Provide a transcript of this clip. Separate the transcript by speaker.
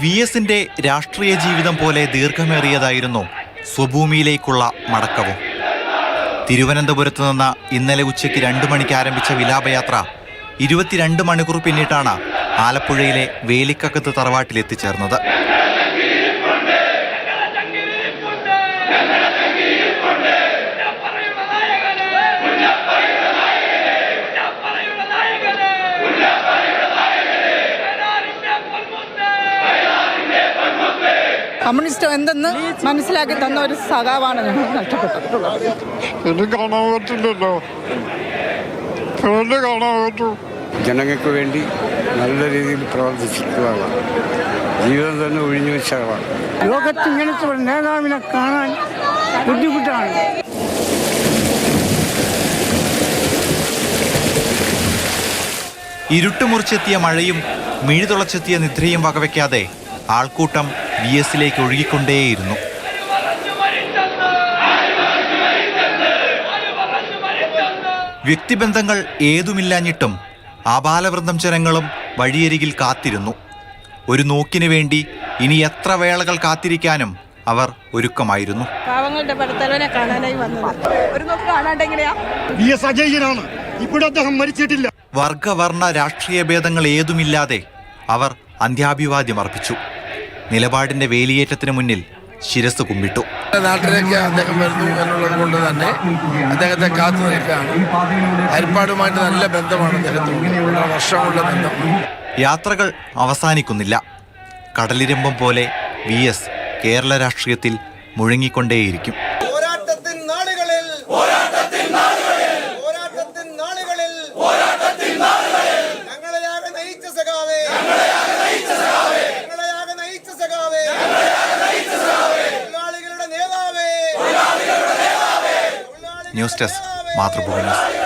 Speaker 1: വി.എസിന്റെ രാഷ്ട്രീയ ജീവിതം പോലെ ദീർഘമേറിയതായിരുന്നു സ്വഭൂമിയിലേക്കുള്ള മടക്കവും. തിരുവനന്തപുരത്ത് നിന്ന് ഇന്നലെ ഉച്ചയ്ക്ക് 2 മണിക്ക് ആരംഭിച്ച വിലാപയാത്ര 22 മണിക്കൂർ പിന്നിട്ടാണ് ആലപ്പുഴയിലെ വേലിക്കകത്ത് തറവാട്ടിലെത്തിച്ചേർന്നത്.
Speaker 2: കമ്മ്യൂണിസ്റ്റ് എന്തെന്ന് മനസ്സിലാക്കി തന്ന ഒരു സഖാവാണ് ഞങ്ങൾ നഷ്ടപ്പെട്ടിട്ടുള്ളത്.
Speaker 3: എനിക്ക് കാണാൻ പറ്റില്ലല്ലോ, കാണാൻ പറ്റൂ.
Speaker 4: ജനങ്ങൾക്ക് വേണ്ടി നല്ല രീതിയിൽ പ്രവർത്തിച്ചിട്ടുള്ളതാണ്. ജീവിതം തന്നെ ഒഴിഞ്ഞു വെച്ചതാണ്.
Speaker 5: ലോകത്ത് ഇങ്ങനത്തെ ഒരു നേതാവിനെ കാണാൻ ബുദ്ധിമുട്ടാണ്.
Speaker 1: ഇരുട്ടുമുറിച്ചെത്തിയ മഴയും മിഴിതുളച്ചെത്തിയ നിദ്രയും വകവയ്ക്കാതെ ആൾക്കൂട്ടം വി.എസിലേക്ക് ഒഴുകിക്കൊണ്ടേയിരുന്നു. വ്യക്തിബന്ധങ്ങൾ ഏതുമില്ലാഞ്ഞിട്ടും ആബാലവൃന്ദം ജനങ്ങളും വഴിയരികിൽ കാത്തിരുന്നു. ഒരു നോക്കിനു വേണ്ടി ഇനി എത്ര വേളകൾ കാത്തിരിക്കാനും അവർ ഒരുക്കമായിരുന്നു.
Speaker 2: പാവങ്ങളുടെ ഭർത്താവിനെ കാണാനായി വന്നത്. ഒരു നോക്ക് കാണാണ്ട് എങ്ങനെയാ?
Speaker 3: വി.എസ്. അജയ്യനാണ്. ഇവിടെ അദ്ദേഹം മരിച്ചിട്ടില്ല.
Speaker 1: വർഗവർണ്ണ രാഷ്ട്രീയ ഭേദങ്ങൾ ഏതുമില്ലാതെ അവർ അന്ത്യാഭിവാദ്യം അർപ്പിച്ചു. നിലപാടിന്റെ വേലിയേറ്റത്തിന് മുന്നിൽ ശിരസ് കുമ്പിട്ടു.
Speaker 6: നാട്ടിലേക്ക് അദ്ദേഹം വരുന്നു എന്നുള്ളത് കൊണ്ട് തന്നെ അദ്ദേഹത്തെ കാത്തു നിൽക്കുകയാണ്. ഹരിപ്പാടുമായിട്ട് നല്ല ബന്ധമാണ് അദ്ദേഹത്തിന്, വർഷങ്ങളുടെ ബന്ധം.
Speaker 1: യാത്രകൾ അവസാനിക്കുന്നില്ല. കടലിരമ്പം പോലെ വി.എസ്. കേരള രാഷ്ട്രീയത്തിൽ മുഴങ്ങിക്കൊണ്ടേയിരിക്കും. News desk, Mathrubhumi news.